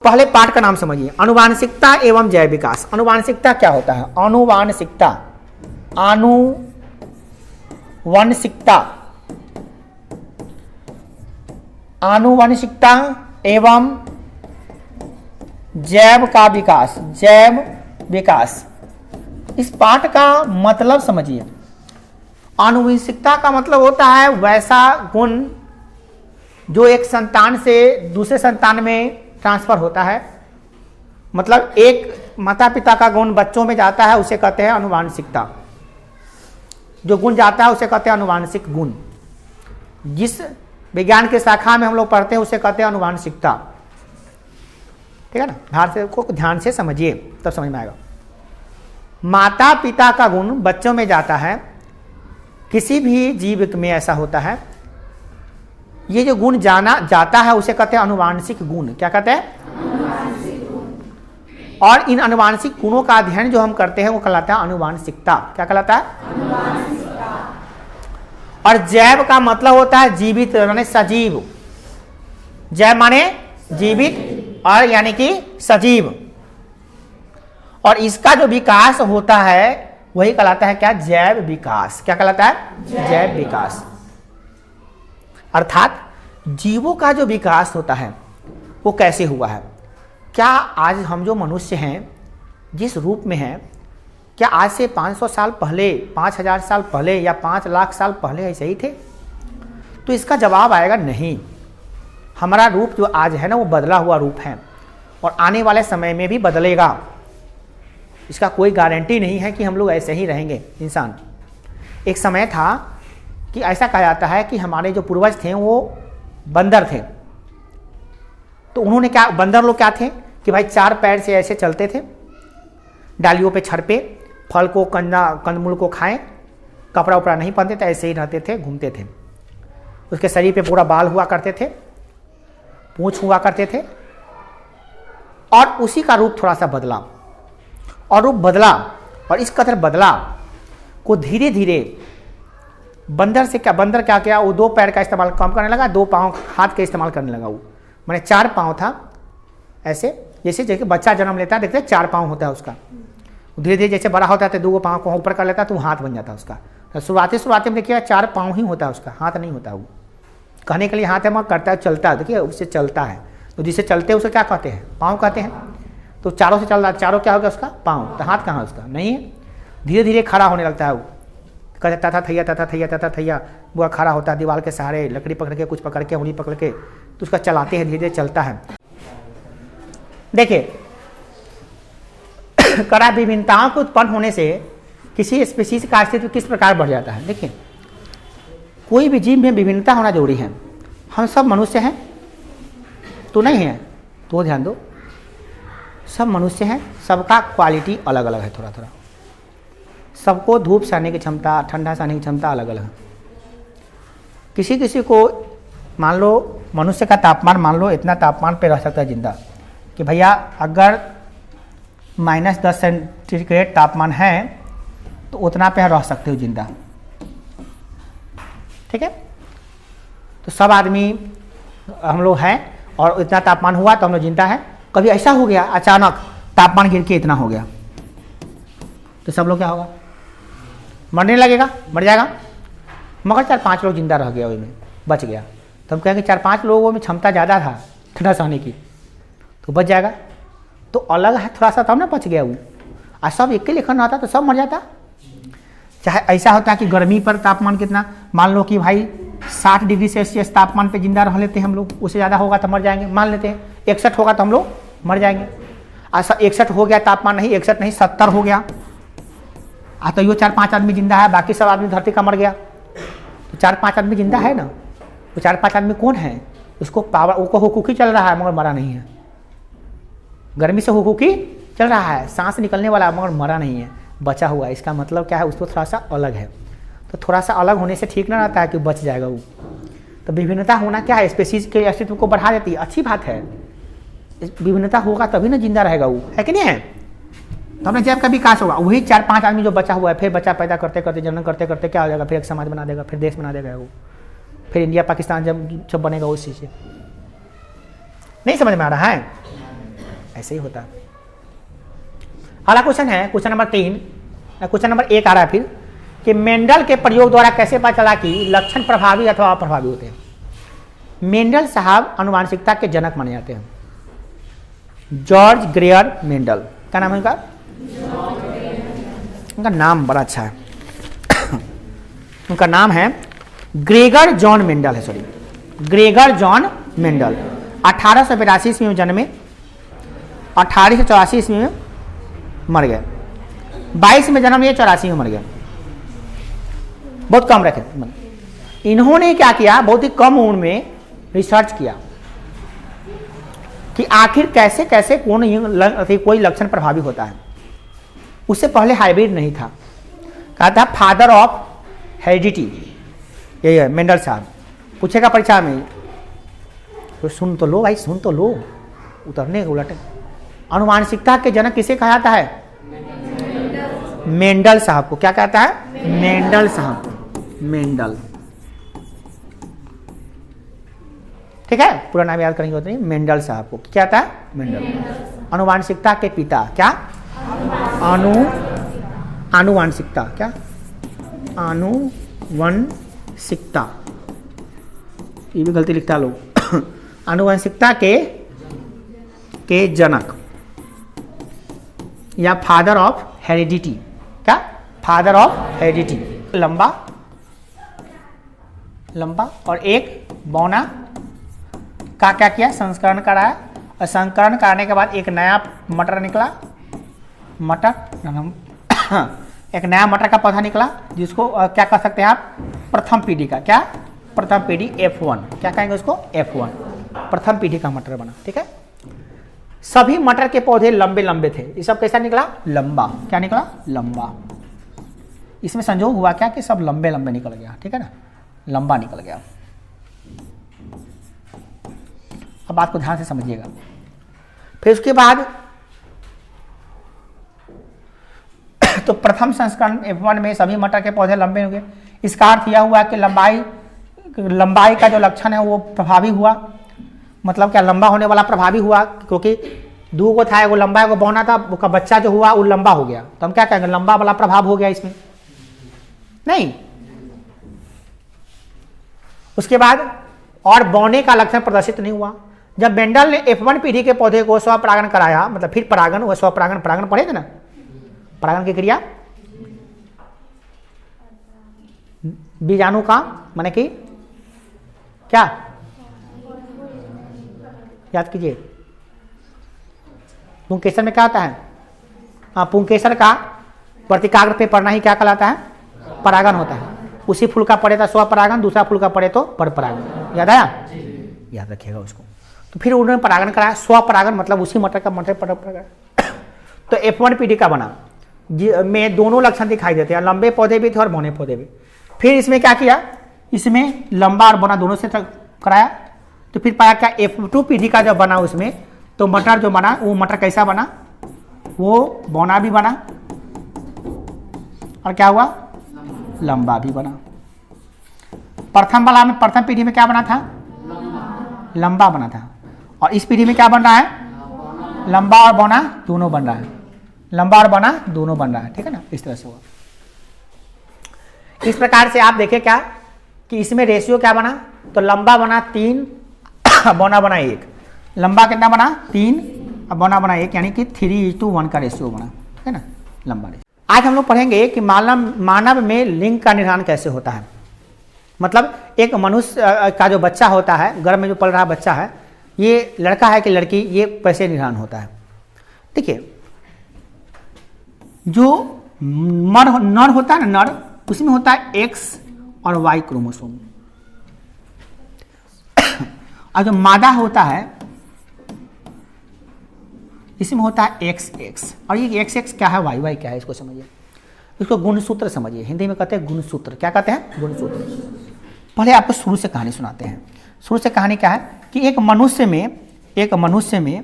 पहले पाठ का नाम समझिए, आनुवांशिकता एवं जैव विकास। आनुवांशिकता क्या होता है? आनुवांशिकता, आनुवंशिकता, आनुवंशिकता एवं जैव का विकास, जैव विकास। इस पाठ का मतलब समझिए। आनुवंशिकता का मतलब होता है वैसा गुण जो एक संतान से दूसरे संतान में ट्रांसफर होता है। मतलब एक माता पिता का गुण बच्चों में जाता है, उसे कहते हैं आनुवांशिकता। जो गुण जाता है उसे कहते हैं आनुवांशिक गुण। जिस विज्ञान के शाखा में हम लोग पढ़ते हैं उसे कहते हैं आनुवांशिकता। ठीक है ना? ध्यान से समझिए तब समझ में आएगा। माता पिता का गुण बच्चों में जाता है, किसी भी जीव में ऐसा होता है। ये जो गुण जाना जाता है उसे कहते हैं आनुवांशिक गुण। क्या कहते हैं? और इन आनुवांशिक गुणों का अध्ययन जो हम करते हैं वो कहलाता है आनुवांशिकता। क्या कहलाता है? और जैव का मतलब होता है जीवित, यानी सजीव। जैव माने जीवित और यानी कि सजीव। और इसका जो विकास होता है वही कहलाता है क्या? जैव विकास। क्या कहलाता है? जैव विकास। अर्थात जीवों का जो विकास होता है वो कैसे हुआ है? क्या आज हम जो मनुष्य हैं जिस रूप में हैं, क्या आज से 500 साल पहले, 5000 साल पहले या 5 लाख साल पहले ऐसे ही थे? तो इसका जवाब आएगा नहीं। हमारा रूप जो आज है ना वो बदला हुआ रूप है और आने वाले समय में भी बदलेगा। इसका कोई गारंटी नहीं है कि हम लोग ऐसे ही रहेंगे इंसान। एक समय था कि ऐसा कहा जाता है कि हमारे जो पूर्वज थे वो बंदर थे। तो उन्होंने क्या, बंदर लोग क्या थे कि भाई 4 पैर से ऐसे चलते थे, डालियों पे छड़ पे, फल को कंदमूल को खाएं, कपड़ा उपड़ा नहीं पहनते थे, ऐसे ही रहते थे, घूमते थे। उसके शरीर पे पूरा बाल हुआ करते थे, पूंछ हुआ करते थे। और उसी का रूप थोड़ा सा बदला और रूप बदला और इस कदर बदला को धीरे धीरे बंदर से क्या, बंदर क्या किया, वो 2 पैर का इस्तेमाल कम करने लगा, 2 पाँव हाथ के इस्तेमाल करने लगा। वो मैंने 4 पाँव था ऐसे, जैसे बच्चा जन्म लेता है, देखते हैं 4 पाँव होता है उसका। धीरे धीरे जैसे बड़ा होता है तो 2 पाँव को ऊपर कर लेता है तो वो हाथ बन जाता है उसका। तो शुरुआती में देखिए 4 पाँव ही होता है उसका, हाथ नहीं होता। वो कहने के लिए हाथ है, मगर करता है, चलता है। देखिए उससे चलता है, तो जिसे चलते हैं उसे क्या कहते हैं? पाँव कहते हैं। तो चारों से चल रहा, चारों क्या हो गया उसका? पाँव। तो हाथ कहाँ उसका? नहीं है। धीरे धीरे खड़ा होने लगता है वो, कहता था थैया, तथा थैया, तथा थैया। वो खड़ा होता है दीवार के सहारे, लकड़ी पकड़ के, कुछ पकड़ के, उंगली पकड़ के, तो उसका चलाते हैं, धीरे धीरे चलता है। देखिए कड़ा विभिन्नताओं के उत्पन्न होने से किसी स्पीशीज का अस्तित्व किस प्रकार बढ़ जाता है। देखिए कोई भी जीव में विभिन्नता होना जरूरी है। हम सब मनुष्य हैं तो नहीं है, तो ध्यान दो, सब मनुष्य हैं, सबका क्वालिटी अलग अलग है, थोड़ा थोड़ा। सबको धूप सहने की क्षमता, ठंडा सहने की क्षमता अलग अलग है। किसी किसी को मान लो मनुष्य का तापमान, मान लो इतना तापमान पे रह सकता है जिंदा, कि भैया अगर -10 सेंटीग्रेड तापमान है तो उतना पे रह सकते हो जिंदा। ठीक है? तो सब आदमी हम लोग हैं और इतना तापमान हुआ तो हम लोग जिंदा है। कभी ऐसा हो गया अचानक तापमान गिर के इतना हो गया तो सब लोग क्या होगा? मरने लगेगा, मर जाएगा। मगर 4-5 लोग जिंदा रह गया, उसमें बच गया, तो हम कहेंगे 4-5 लोगों में क्षमता ज़्यादा था ठंडा सहने की, तो बच जाएगा। तो अलग है थोड़ा सा, तब ना बच गया वो। और सब एक के लेखन आता तो सब मर जाता। चाहे ऐसा होता है कि गर्मी पर तापमान कितना, मान लो कि भाई 60 डिग्री सेल्सियस तापमान पे जिंदा रह लेते हैं हम लोग, उससे ज़्यादा होगा तो मर जाएंगे। मान लेते हैं 61 होगा तो हम लोग मर जाएंगे। ऐसा 61 हो गया तापमान, नहीं 61 नहीं 70 हो गया, तो यो 4-5 आदमी जिंदा है, बाकी सब आदमी धरती का मर गया। तो 4-5 आदमी जिंदा है ना, तो 4-5 आदमी कौन है? उसको पावर, उसको हुकूकी चल रहा है मगर मरा नहीं है। गर्मी से हुकूकी चल रहा है, सांस निकलने वाला है मगर मरा नहीं है, बचा हुआ है। इसका मतलब क्या है? उसको थोड़ा सा अलग है। तो थोड़ा सा अलग होने से ठीक ना रहता है कि बच जाएगा वो। तो विभिन्नता होना क्या है? स्पेसीज के अस्तित्व को बढ़ा देती है, अच्छी बात है। विभिन्नता होगा तभी ना जिंदा रहेगा वो, है कि नहीं है? तो हमने जैव का विकास होगा, वही 4-5 आदमी जो बचा हुआ है, फिर बच्चा पैदा करते करते, जनन करते करते क्या हो जाएगा? फिर एक समाज बना देगा, फिर देश बना देगा वो, फिर इंडिया पाकिस्तान जब बनेगा उस चीज़ से। नहीं समझ में आ रहा है? ऐसे ही होता है। अगला क्वेश्चन है क्वेश्चन नंबर 3, क्वेश्चन नंबर 1 आ रहा है फिर कि मेंडल के प्रयोग द्वारा कैसे पता चला कि लक्षण प्रभावी अथवा अप्रभावी होते हैं। मेंडल साहब आनुवांशिकता के जनक माने जाते हैं, जॉर्ज ग्रेयर मेंडल। क्या नाम है उनका? उनका नाम बड़ा अच्छा है उनका नाम है ग्रेगर जॉन मेंडल है, सॉरी ग्रेगर जॉन मेंडल। 1882 ईस्वी में जन्मे, 1884 ईस्वी में मर गए, 22 में जन्म लिए, 84 में मर गए, बहुत कम रखे। इन्होंने क्या किया, बहुत ही कम उम्र में रिसर्च किया कि आखिर कैसे कैसे कोई लक्षण प्रभावी होता है। उससे पहले हाइब्रिड नहीं था, कहा था फादर ऑफ हेरिडिटी, यही है मेंडल साहब। पूछेगा परीक्षा में तो सुन तो लो भाई, सुन तो लो, उतरने के उलटे। आनुवांशिकता के जनक किसे कहा जाता है? मेंडल साहब को। क्या कहता है? मेंडल साहब को, मेंडल। ठीक है, पूरा नाम याद करेंगे उतनी। मेंडल साहब को क्या कहता है? मेंडल। आनुवांशिकता के पिता। क्या? आनुवांशिकता। क्या? आनुवंशिकता, ये भी गलती लिखता लोग। आनुवंशिकता के जनक या फादर ऑफ हेरिडिटी। क्या? Father of heredity. लंबा और एक बौना का क्या किया? संस्करण कराया, और संस्करण कराने के बाद एक नया मटर निकला, एक नया मटर का पौधा निकला, जिसको क्या कह सकते हैं आप? प्रथम पीढ़ी का। क्या? प्रथम पीढ़ी F1। क्या कहेंगे उसको? F1, प्रथम पीढ़ी का मटर बना। ठीक है, सभी मटर के पौधे लंबे लंबे थे। ये सब कैसा निकला? लंबा। क्या निकला? लंबा। इसमें संजोग हुआ क्या कि सब लंबे लंबे निकल गया। ठीक है ना, लंबा निकल गया। अब बात को ध्यान से समझिएगा। फिर उसके बाद तो प्रथम संस्करण F1 में सभी मटर के पौधे लंबे हो गए। इसका अर्थ यह हुआ कि लंबाई का जो लक्षण है वो प्रभावी हुआ। मतलब क्या? लंबा होने वाला प्रभावी हुआ, क्योंकि दो को था, वो लंबा को बौना था, उसका बच्चा जो हुआ वो लंबा हो गया। तो हम क्या कहेंगे? लंबा वाला प्रभाव हो गया इसमें। नहीं, उसके बाद और बौने का लक्षण प्रदर्शित नहीं हुआ। जब मेंडल ने F1 पीढ़ी के पौधे को स्वपरागण कराया, मतलब फिर परागण हुआ, स्वपरागण पढ़े थे ना, परागण की क्रिया, बीजाणु का माने कि क्या? याद कीजिए, पुंकेसर में क्या होता है? पुंकेसर का वर्तिकाग्र पे पढ़ना ही क्या कहलाता है? परागण होता है। उसी फूल का पड़े तो स्वपरागण, दूसरा फूल का पड़े तो परपरागण। याद आया? याद रखिएगा उसको। तो फिर उन्होंने परागण कराया, स्वपरागण मतलब उसी मटर का मटर परागण। तो F1 पीढ़ी का बना, में दोनों लक्षण दिखाई देते हैं, लंबे पौधे भी थे और बौने पौधे भी। फिर इसमें क्या किया? इसमें लंबा और बौना दोनों से कराया। तो फिर पाया क्या? F2 पीढ़ी का जब बना उसमें, तो मटर जो बना वो मटर कैसा बना? वो बौना भी बना और क्या हुआ? लंबा भी बना। प्रथम पीढ़ी में क्या बना था? लंबा बना था। और इस पीढ़ी में क्या बन रहा है? लंबा और बौना दोनों बन रहा है। लंबा और बौना दोनों बन रहा है। ठीक है ना, इस तरह से हुआ। इस प्रकार से आप देखें क्या कि इसमें रेशियो क्या बना? तो लंबा बना 3, बौना बना 1। लंबा कितना बना? 3 और बौना बना 1, यानी कि 3:1 का रेशियो बना। ठीक है ना, लंबा रेशियो। आज हम लोग पढ़ेंगे कि मानव में लिंग का निर्धारण कैसे होता है। मतलब एक मनुष्य का जो बच्चा होता है, गर्भ में जो पल रहा बच्चा है, ये लड़का है कि लड़की, ये कैसे निर्धारण होता है। देखिए, जो नर होता है ना, नर, उसमें होता है X और Y क्रोमोसोम। और जो मादा होता है इसमें होता है XX। और ये XX क्या है, YY क्या है, इसको समझिए। इसको गुणसूत्र समझिए। हिंदी में कहते हैं गुणसूत्र। क्या कहते हैं? गुणसूत्र। पहले आपको शुरू से कहानी सुनाते हैं। शुरू से कहानी क्या है कि एक मनुष्य में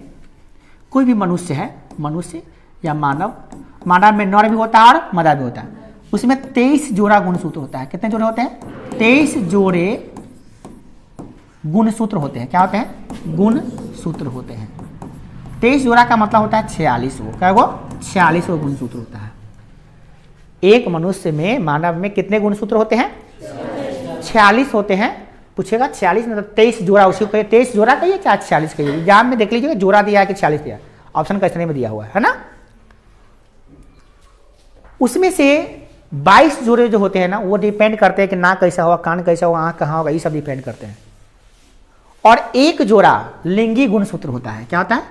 कोई भी मनुष्य है, मनुष्य या मानव में नर भी होता है और मादा भी होता है। उसमें 23 जोड़ा गुणसूत्र होता है। कितने जोड़े होते हैं? 23 जोड़े गुणसूत्र होते हैं। क्या होते हैं? गुणसूत्र होते हैं। 23 जोड़ा का मतलब होता है 46 गो, क्या गो? 46 गो गुणसूत्र होता है। एक मनुष्य में, मानव में कितने गुणसूत्र होते हैं? 46 होते हैं। पूछेगा 46 मतलब 23 जोड़ा, उसी को कहिए 23 जोड़ा कहिए क्या 46 कहिए। एग्जाम में देख लीजिएगा जोड़ा दिया है कि 46 दिया, ऑप्शन क्वेश्चन में दिया हुआ है ना। उसमें से 22 जोड़े जो होते हैं ना, वो डिपेंड करते हैं कि नाक कैसा होगा, कान कैसा होगा, आंख कहाँ होगा, ये सब डिपेंड करते हैं। और एक जोड़ा लिंगी गुणसूत्र होता है। क्या होता है?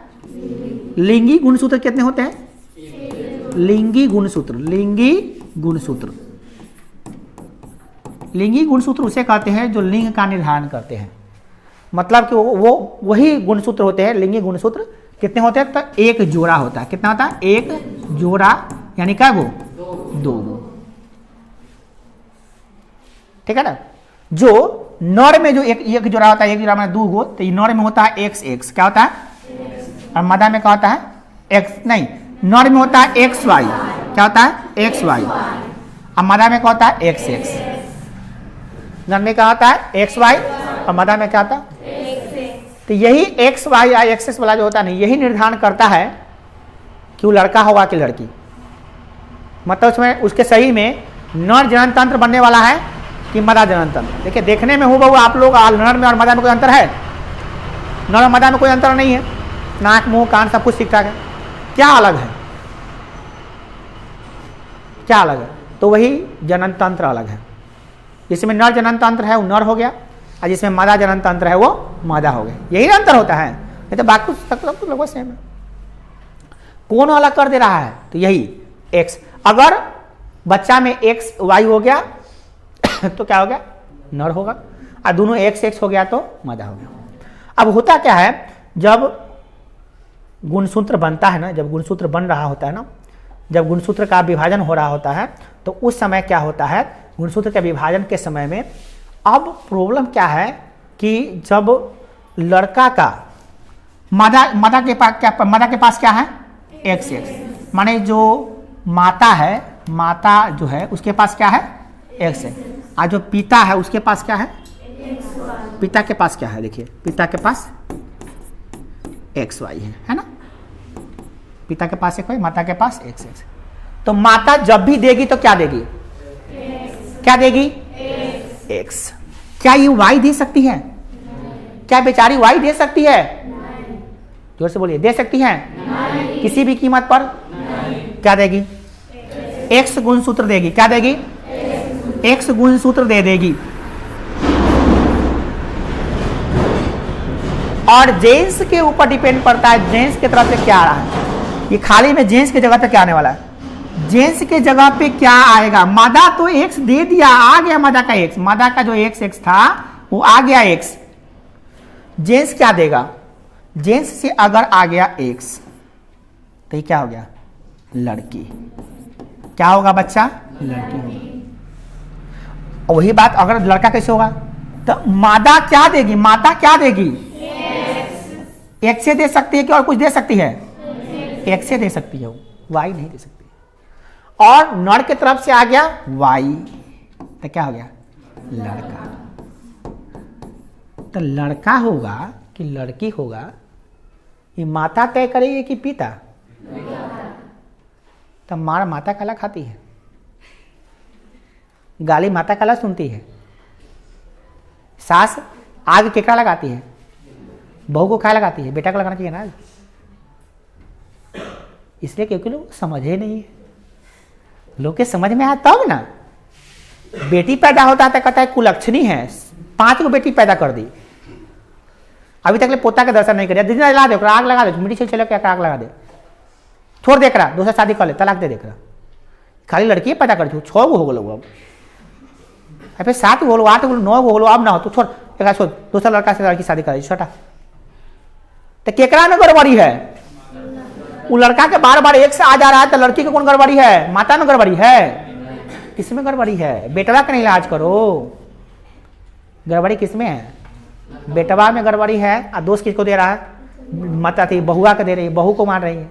लिंगी गुणसूत्र कितने होते हैं? लिंगी गुणसूत्र, लिंगी गुणसूत्र, लिंगी गुणसूत्र उसे कहते हैं जो लिंग का निर्धारण करते हैं। मतलब कि वो वही गुणसूत्र होते हैं। लिंगी गुणसूत्र कितने होते हैं? तो एक जोड़ा होता है। कितना होता है? एक जोड़ा, यानी क्या गो? 2 गो। ठीक है ना। जो नर में जो एक जोड़ा होता है, एक जोड़ा में 2 गो, तो नर में होता है XX। क्या होता है? और मादा में क्या होता है? X नहीं, नर में होता है XY। क्या होता है? XY। और मादा में क्या होता है? XX। नर में क्या होता है? XY और मादा में क्या होता है? तो यही XY या XX वाला जो होता है ना, यही निर्धारण करता है कि वो लड़का होगा कि लड़की। मतलब उसमें उसके सही में नर जनन तंत्र बनने वाला है कि मादा जनन तंत्र। देखिए देखने में हूबहू आप लोग नर में और मादा में कोई अंतर है? नर और मादा में कोई अंतर नहीं है। नाक, मुंह, कान सब कुछ ठीक ठाक है। क्या अलग है? क्या अलग है? तो वही जनन तंत्र अलग है। जिसमें नर जनन तंत्र है वो नर हो गया, और जिसमें मादा जनन तंत्र है वो मादा हो गया। यही अंतर होता है, नहीं तो बाकी सब लगभग सेम है। कौन अलग कर दे रहा है? तो यही X। अगर बच्चा में XY हो गया तो क्या हो गया? नर होगा। और दोनों XX हो गया तो मादा हो गया। अब होता क्या है, जब गुणसूत्र बनता है ना, जब गुणसूत्र बन रहा होता है ना, जब गुणसूत्र का विभाजन हो रहा होता है, तो उस समय क्या होता है? गुणसूत्र के विभाजन के समय में अब प्रॉब्लम क्या है कि जब लड़का का मादा के पास क्या है? XX। माने जो माता है, माता जो है उसके पास क्या है? XX। और जो पिता है उसके पास क्या है? पिता के पास क्या है? देखिए पिता के पास XY है ना। पिता के पास XY, माता के पास XX। तो माता जब भी देगी तो क्या देगी? क्या देगी? X। क्या ये Y दे सकती है? क्या बेचारी Y दे सकती है? जोर से बोलिए, दे सकती है? किसी भी कीमत पर? क्या देगी? X गुणसूत्र देगी। क्या देगी? X गुणसूत्र दे देगी। और जेंस के ऊपर डिपेंड पड़ता है, जेंस की तरफ से क्या आ रहा है। ये खाली में जेंस की जगह पे क्या आने वाला है? जेंस के जगह पे क्या आएगा? मादा तो X दे दिया, आ गया मादा का X। मादा का जो XX था वो आ गया X। जेंस क्या देगा? जेंस से अगर आ गया X तो ये क्या हो गया? लड़की। क्या होगा बच्चा? लड़की होगा। और वही बात अगर लड़का कैसे होगा? तो मादा क्या देगी? माता क्या देगी? X से दे सकती है कि और कुछ दे सकती है? X से दे सकती है, Y नहीं दे सकती। और नर के तरफ से आ गया Y, तो क्या हो गया? लड़का। तो लड़का होगा कि लड़की होगा, ये माता तय करेगी कि पिता? तो मार माता काला खाती है, गाली माता काला सुनती है। सास आग केकड़ा लगाती है? बहू को क्या लगाती है? बेटा को लगाना चाहिए ना। इसलिए क्योंकि लोग समझे नहीं है। लोग के समझ में आया तब ना। बेटी पैदा होता है कहता है कुलक्षणी है, 5 को बेटी पैदा कर दी, अभी तक ले पोता का दर्शन नहीं कर दिया। जला दे, आग लगा दे, मिट्टी से चलो क्या आग लगा दे, छोड़ देख रहा, दूसरा शादी कर ले, तलाक दे देख रहा। खाली लड़की पैदा कर 6 गो हो गलो, अब फिर 7 गो हो, 8 गो, 9 गो हो, अब ना हो तो छोड़, एक छोड़, दूसरा लड़का से लड़की शादी कर छोटा। तो केकरा में गड़बड़ी है? वो लड़का के बार बार एक से आ जा रहा है, तो लड़की की कौन गड़बड़ी है? माता में गड़बड़ी है? किसमें गड़बड़ी है? बेटवा का नहीं इलाज करो। गड़बड़ी किसमें है? बेटवा में गड़बड़ी है। और दोस्त किसको दे रहा है? माता थी बहुआ को दे रही है, बहू को मार रही है।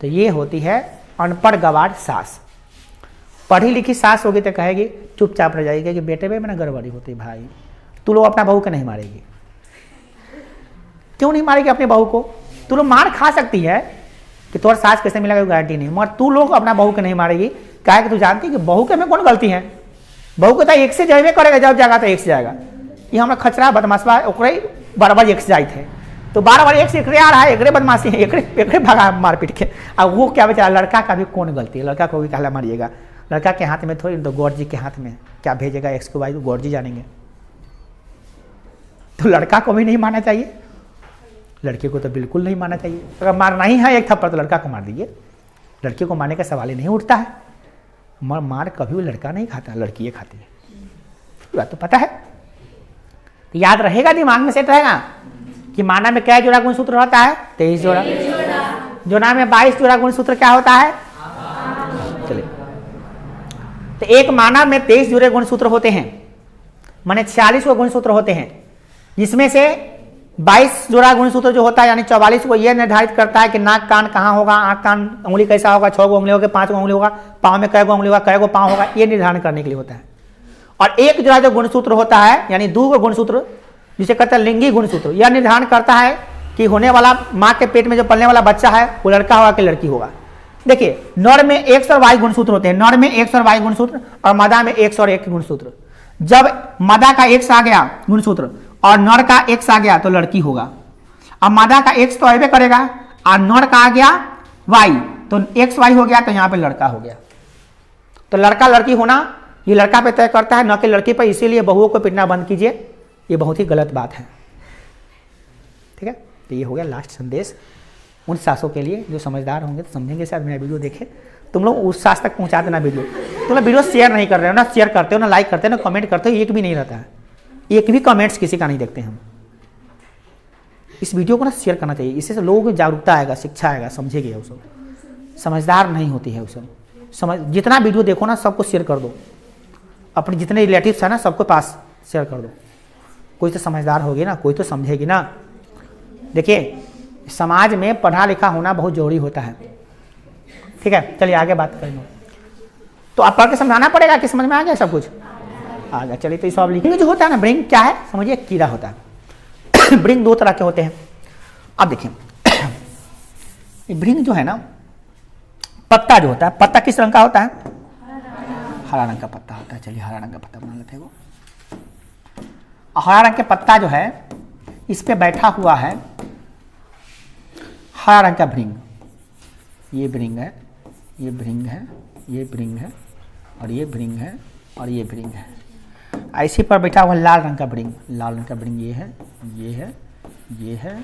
तो ये होती है अनपढ़ गवार सास। पढ़ी लिखी सास होगी तो कहेगी, चुपचाप रह जाएगी कि बेटे में ना गड़बड़ी होती भाई, तू लोग अपना बहू को नहीं मारेगी। क्यों नहीं मारेगी अपने बहू को? तू लोग मार खा सकती है कि तुम्हारा सास कैसे मिलेगा गारंटी नहीं, मगर तू लोग अपना बहू के नहीं मारेगी। क्या है कि तू जानती कि बहू के में कौन गलती है, बहू को तो एक से जाए करेगा, जब जाएगा तो एक से जाएगा। ये हमारा खचरा बदमाशवा ओकरे बार एक से जाए थे तो बार एक से एकरे आ रहा है, एकरे बदमाशी है, एकरे भगा मारपीट के। अब वो क्या बेचारा, लड़का का भी कौन गलती है, लड़का को भी कहला मारिएगा, लड़का के हाथ में थोड़ी, तो गौर जी के हाथ में क्या भेजेगा एक्स को वाई, तो गौर जी जानेंगे। तो लड़का को भी नहीं मारना चाहिए, लड़के को तो बिल्कुल नहीं मारना चाहिए। अगर मारना ही है एक थप्पड़ तो लड़का को मार दीजिए, लड़के को मारने का सवाल ही नहीं उठता है। मार कभी भी लड़का नहीं खाता, लड़की खाती है, बात तो पता है। तो याद रहेगा, दिमाग में सेट रहेगा कि माना में क्या जोड़ा गुणसूत्र होता है, 23 जोड़ा। जोड़ा में 22 जोड़ा गुणसूत्र क्या होता है, चलिए। तो एक माना में 23 जोड़े गुणसूत्र होते हैं, माने 46 को गुणसूत्र होते हैं, जिसमें से 22 जोड़ा गुणसूत्र जो होता है यानी 44 को यह निर्धारित करता है कि नाक कान कहाँ होगा, आंख कान उंगली कैसा होगा, 6 गो उंगली होगा, 5 गो उंगली होगा, पाँव में कै गो उंगली होगा, कै गो पाँव होगा, ये निर्धारण करने के लिए होता है। और एक जोड़ा जो गुणसूत्र होता है यानी 2 गो गुणसूत्र, जिसे कहते हैं लिंगी गुणसूत्र, यह निर्धारण करता है कि होने वाला माँ के पेट में जो पलने वाला बच्चा है वो लड़का होगा कि लड़की होगा। देखिए नर में X और Y गुणसूत्र होते हैं, नर में X और Y गुणसूत्र और मादा में X और एक गुणसूत्र। जब मादा का X आ गया गुणसूत्र और नर का X आ गया तो लड़की होगा। अब मादा का X तो अबे करेगा और नर का आ गया Y, तो XY हो गया, तो यहाँ पे लड़का हो गया। तो लड़का लड़की होना ये लड़का पे तय करता है, न कि लड़की पर। इसीलिए बहुओं को पिटना बंद कीजिए, ये बहुत ही गलत बात है, ठीक है। तो ये हो गया लास्ट संदेश उन सासों के लिए जो समझदार होंगे, तो समझेंगे शायद मेरा वीडियो देखे। तुम लोग उस सास तक पहुंचा देना वीडियो, तुम लोग वीडियो शेयर नहीं कर रहे हो ना, शेयर करते हो ना, लाइक करते हो ना, कमेंट करते हो, एक भी नहीं रहता है, एक भी कमेंट्स किसी का नहीं देखते हम। इस वीडियो को ना शेयर करना चाहिए, इससे लोगों को जागरूकता आएगा, शिक्षा आएगा, समझेंगे। वो सब समझदार नहीं होती है, वो सब समझ। जितना वीडियो देखो ना सबको शेयर कर दो, अपने जितने रिलेटिव्स है ना सबको पास शेयर कर दो। कोई तो समझदार होगी ना, कोई तो समझेगी ना। देखिए समाज में पढ़ा लिखा होना बहुत जरूरी होता है, ठीक है। चलिए आगे बात करेंगे। तो आप पढ़ के समझाना पड़ेगा कि समझ में आ गया सब कुछ, आ गया। चलिए तो सब लिखेंगे। जो होता है ना ब्रिंग क्या है समझिए, कीड़ा होता है। ब्रिंग 2 तरह के होते हैं। अब देखिए ब्रिंग जो है ना, पत्ता जो होता है, पत्ता किस रंग का होता है, हरा रंग का पत्ता होता है। चलिए हरा रंग का पत्ता बना लेते हैं। वो हरा रंग के पत्ता जो है इस पे बैठा हुआ है हरा रंग का भृंग। ये भृंग है, ये भृंग है, ये भृंग है, और ये भृंग है, और ये भृंग है। ऐसे पर बैठा हुआ लाल रंग का भृंग। लाल रंग का भृंग ये है, ये है, ये है,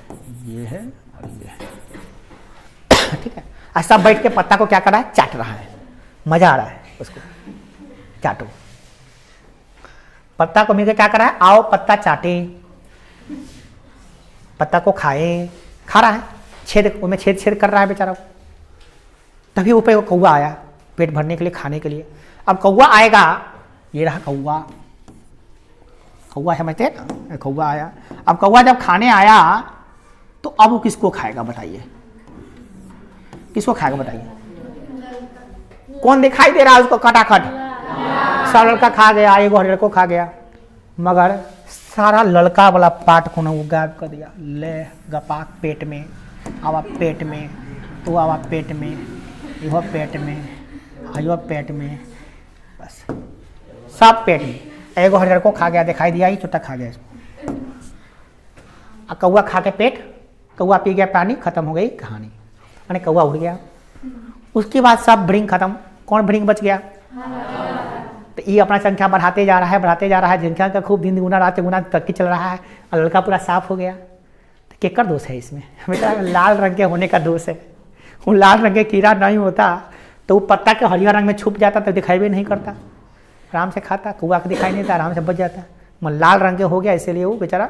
ये है और ये है, ठीक है। आज सब बैठ के पत्ता को क्या कर रहा है, चाट रहा है, मजा आ रहा है उसको, चाटो। पत्ता को मिलकर क्या कर रहा है, आओ पत्ता चाटे, पत्ता को खाए, खा रहा है, छेद उसमें छेद छेद कर रहा है बेचारा। तभी ऊपर वो कौवा आया पेट भरने के लिए, खाने के लिए। अब कौवा आएगा, ये रहा कौवा, कौवा समझते हैं ना, कौवा आया। अब कौवा जब खाने आया तो अब वो किसको खाएगा बताइए, किसको खाएगा बताइए। कौन दिखाई दे रहा है उसको, खटाखट सारा लड़का खा गया, एक और लड़को खा गया, मगर सारा लड़का वाला पार्ट को ना वो गायब कर दिया। ले गपाक पेट में, आवा पेट में, तो आवा पेट में, यह पेट में, आयो पेट में, बस सब पेट में। एगो हरियर को खा गया, दिखाई दिया, ही छोटा खा गया इसको। कौवा खा के पेट, कौवा पी गया पानी, खत्म हो गई कहानी, यानी कौवा उड़ गया। उसके बाद सब भृंग खत्म, कौन भृंग बच गया। तो ये अपना संख्या बढ़ाते जा रहा है, बढ़ाते जा रहा है, जनसंख्या का खूब दिन गुना रात गुना तरक्की चल रहा है, और लड़का पूरा साफ हो गया। तो केकर दोष है इसमें, बेटा लाल रंग के होने का दोष है। वो लाल रंग के कीड़ा नहीं होता तो वो पत्ता के हरियर रंग में छुप जाता तो दिखाई भी नहीं करता, आराम से खाता, कौवा को दिखाई नहीं देता, आराम से बच जाता। मगर लाल रंग के हो गया इसीलिए वो बेचारा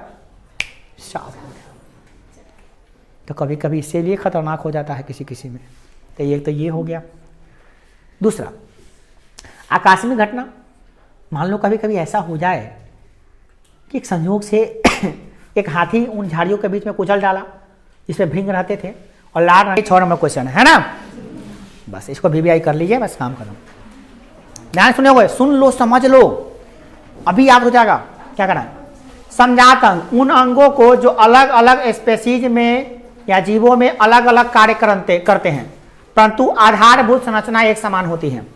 साफ हो गया। तो कभी कभी इसीलिए खतरनाक हो जाता है किसी किसी में। तो ये हो गया। दूसरा आकस्मिक घटना, मान लो कभी कभी ऐसा हो जाए कि एक संयोग से एक हाथी उन झाड़ियों के बीच में कुचल डाला जिसमें भृंग रहते थे, और लाल रंग। 6 नंबर क्वेश्चन है ना, बस इसको VVI कर लीजिए, बस काम खत्म। ध्यान सुनोगे, सुन लो समझ लो, अभी याद हो जाएगा। क्या करना है, समझात अंग उन अंगों को जो अलग अलग स्पेसीज में या जीवों में अलग अलग कार्य करते हैं, परंतु आधारभूत संरचना एक समान होती है।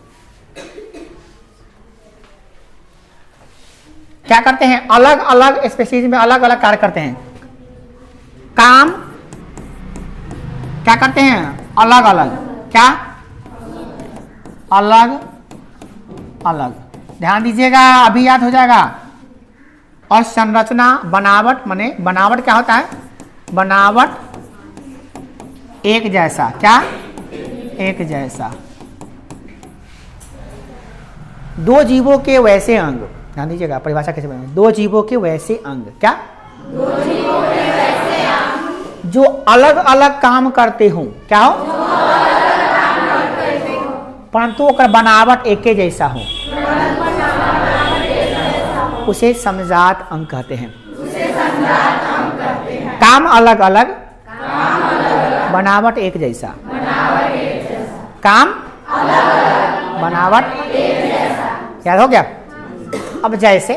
क्या करते हैं? अलग अलग स्पीशीज में अलग अलग कार्य करते हैं। काम क्या करते हैं? अलग अलग। क्या? अलग अलग। ध्यान दीजिएगा, अभी याद हो जाएगा। और संरचना, बनावट, माने बनावट क्या होता है? बनावट एक जैसा। क्या? एक जैसा। दो जीवों के वैसे अंग, ध्यान दीजिएगा परिभाषा कैसे बनाएंगे। दो जीवों के वैसे अंग। क्या? दो जीवों के वैसे अंग जो अलग अलग काम करते हो। क्या हो? परंतु ओकर बनावट एके जैसा हो, उसे समजात अंग कहते हैं। काम अलग अलग, बनावट एक जैसा। काम बनावट याद हो गया। अब जैसे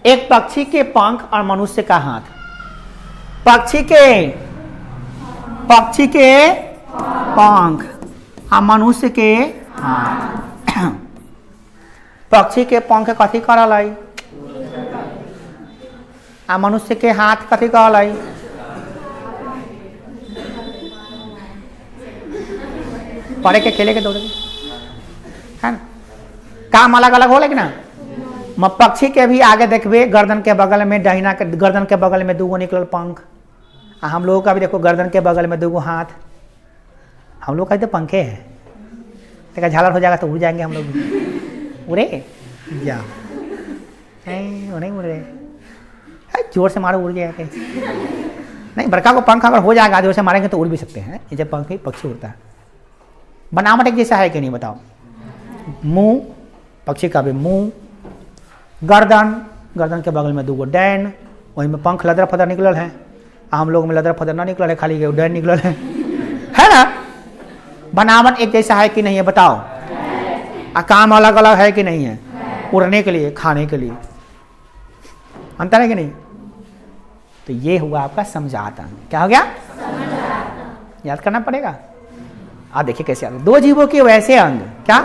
एक पक्षी के पंख और मनुष्य का हाथ। पक्षी के पंख और मनुष्य के हाथ। पक्षी के पंख कथी करल है? आ मनुष्य के हाथ कथी कहल है? पढ़े के, खेले के, दौड़े के, है ना? काम अलग अलग हो, लेकिन ना पक्षी के भी आगे देखबे गर्दन के बगल में, दहिना के गर्दन के बगल में दूगो निकलल पंख। हम लोगों का भी देखो गर्दन के बगल में दूगो हाथ। हम लोग का तो पंखे है, देखा झालर हो जाएगा तो उड़ जाएंगे हम लोग। उड़े जा नहीं उड़ रहे, जोर से मारो उड़ गया। नहीं, बड़का को पंख अगर हो जाएगा जोर से मारेंगे तो उड़ भी सकते हैं। जब पंख पक्षी उड़ता है। बनावट एक जैसा है कि नहीं बताओ? मुंह, पक्षी का भी मुंह, गर्दन के बगल में दूगो डैन, वही में पंख लदर फदर निकलल है। हम लोग में लदर फदर ना निकलल है, खाली डैन निकलल है ना? बनावट एक जैसा है कि नहीं है बताओ? काम अलग अलग है कि नहीं है? उड़ने के लिए, खाने के लिए अंतर है कि नहीं? तो ये हुआ आपका समजात अंग। क्या हो गया? याद करना पड़ेगा। आप देखिए कैसे आगे। दो जीवों के वैसे अंग। क्या?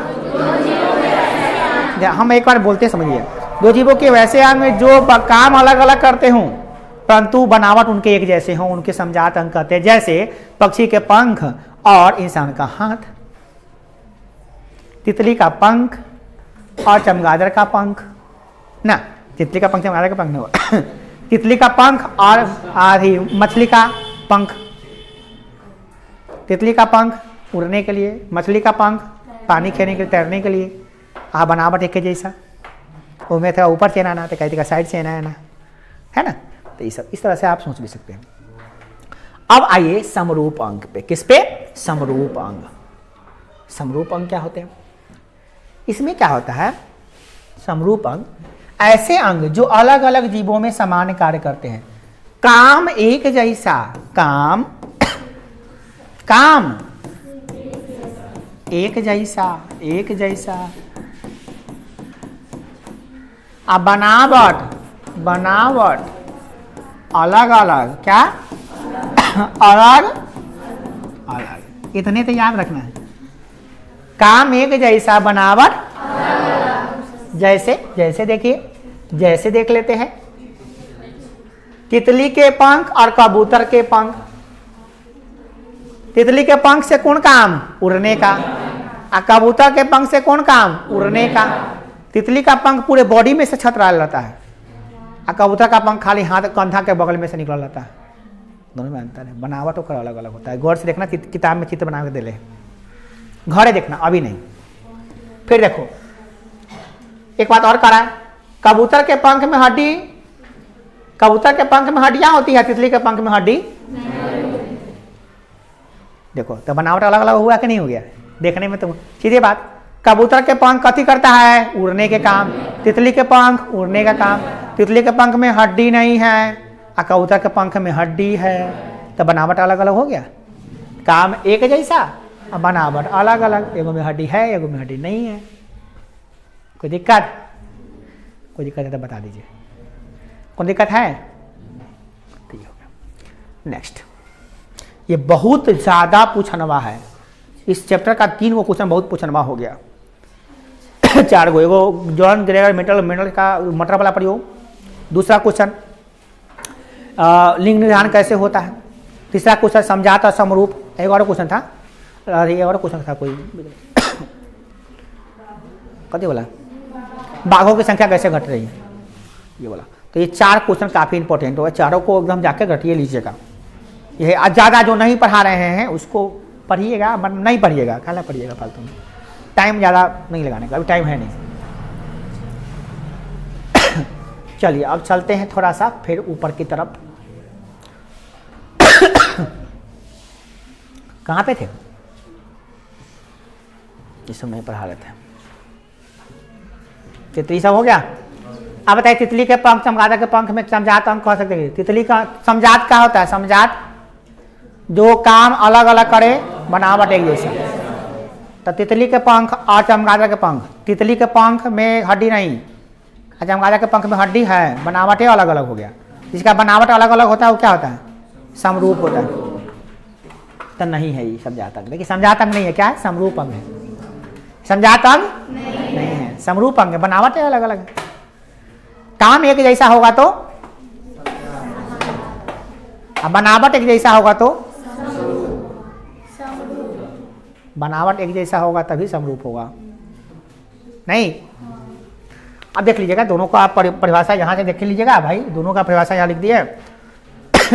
हम एक बार बोलते समझिए। दो जीवों के वैसे अंग जो काम अलग अलग करते हों, परंतु बनावट उनके एक जैसे हों, उनके समजात अंग कहते हैं। जैसे पक्षी के पंख और इंसान का हाथ, तितली का पंख और चमगादड़ का पंख ना, तितली का पंख चमगादड़ का पंख नहीं। तितली का पंख और आधी मछली का पंख। तितली का पंख उड़ने के लिए, मछली का पंख पानी खेने के लिए, तैरने के लिए। बनावट एक जैसा, उसमें थोड़ा ऊपर चेना ना तो कहते का साइड चेना है ना, है ना? तो ये सब इस तरह से आप सोच भी सकते हैं। अब आइए समरूप अंग पे। किस पे? समरूप अंग। समरूप अंग क्या होते हैं? इसमें क्या होता है? समरूप अंग ऐसे अंग जो अलग अलग जीवों में समान कार्य करते हैं। काम एक जैसा, काम एक जैसा। अब बनावट अलग अलग। क्या? अलग अलग। इतने तो याद रखना है। काम एक जैसा, बनावट जैसे देखिए, जैसे देख लेते हैं तितली के पंख और कबूतर के पंख। तितली के पंख से कौन काम? उड़ने का। और कबूतर के पंख से कौन काम? उड़ने का। तितली का पंख पूरे बॉडी में से छतरा रहता है, और कबूतर का पंख खाली हाथ कंधा के बगल में से निकल रहता है। दोनों में अंतर है, बनावट होकर अलग अलग होता है। गौर से देखना, किताब में चित्र बना के दे ले, घरे देखना, अभी नहीं। फिर देखो एक बात और करा, कबूतर के पंख में हड्डी, कबूतर के पंख में हड्डियां होती है, तितली के पंख में हड्डी। देखो तो बनावट अलग अलग हुआ कि नहीं हो गया? देखने में तो सीधी बात। कबूतर के पंख कथी करता है? उड़ने के काम। तितली के पंख उड़ने का काम। तितली के पंख में हड्डी नहीं है और कबूतर के पंख में हड्डी है, तो बनावट अलग अलग हो गया। काम एक जैसा और बनावट अलग अलग। एगो में हड्डी है, एगो में हड्डी नहीं है। कोई दिक्कत? कोई दिक्कत है तो बता दीजिए। कोई दिक्कत है? नेक्स्ट, ये बहुत ज़्यादा पूछनवा है, इस चैप्टर का 3 गो क्वेश्चन बहुत पूछनवा हो गया। 4 गो, एगो जॉन ग्रेगर मेटल का मटर वाला प्रयोग, दूसरा क्वेश्चन लिंग निर्धारण कैसे होता है, तीसरा क्वेश्चन समझात और समरूप, एक और क्वेश्चन था, अरे एक और क्वेश्चन था कोई कभी बोला बाघों की संख्या कैसे घट रही है, ये बोला। तो ये 4 क्वेश्चन काफ़ी इंपॉर्टेंट हो, चारों को एकदम जाके घटिए लीजिएगा। ये ज़्यादा जो नहीं पढ़ा रहे हैं उसको पढ़िएगा, नहीं पढ़िएगा, खाना पढ़िएगा फालतू में, टाइम ज़्यादा नहीं लगाने का, अभी टाइम है नहीं। चलिए अब चलते हैं थोड़ा सा फिर ऊपर की तरफ। कहाँ पे थे, इस समय नहीं पढ़ा रहे थे। तितली सब हो गया। अब बताइए, तितली के पंख चमगादड़ के पंख में समझात अंक कह सकते हैं। तितली का समझात क्या होता है, समझात जो काम अलग अलग करे बनावट एक जैसा। तो तितली के पंख और चमगादड़ के पंख, तितली के पंख में हड्डी नहीं, चमगादड़ के पंख में हड्डी है, बनावटें अलग अलग हो गया। जिसका बनावट अलग अलग होता है वो क्या होता है, समरूप होता है। तो नहीं है ये समझात अंग, देखिए समझात अंग नहीं है, क्या है, समरूप अंग है। समझात अंग नहीं है, समरूप अंग है, बनावटें अलग अलग है। काम एक जैसा होगा तो, बनावट एक जैसा होगा तो, बनावट एक जैसा होगा तभी समरूप होगा। नहीं, अब देख लीजिएगा दोनों का आप परिभाषा यहाँ से देख लीजिएगा भाई, दोनों का परिभाषा यहाँ लिख दिए।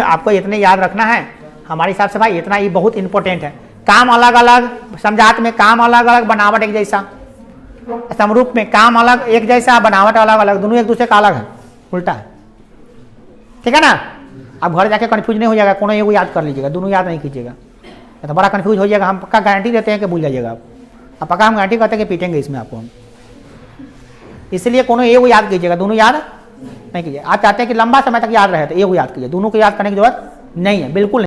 आपको इतने याद रखना है हमारे हिसाब से भाई, इतना ही बहुत इंपॉर्टेंट है। काम अलग अलग, समझात में काम अलग अलग, बनावट एक जैसा। समरूप में काम अलग एक जैसा, बनावट अलग अलग, दोनों एक दूसरे का अलग है, उल्टा है। ठीक है ना। अब घर जाके कंफ्यूज नहीं हो जाएगा, कोनो एगो याद कर लीजिएगा, दोनों याद नहीं कीजिएगा, तो बड़ा कंफ्यूज हो जाएगा। हम पक्का गारंटी देते हैं कि भूल जाइएगा आप, अब पक्का हम गारंटी करते हैं कि पीटेंगे इसमें आपको हम। इसलिए कोनो एगो याद कीजिएगा, दोनों याद नहीं कीजिएगा। आप चाहते हैं कि लंबा समय तक याद रहे तो एगो याद कीजिए, दोनों को याद करने की जरूरत नहीं है, बिल्कुल नहीं।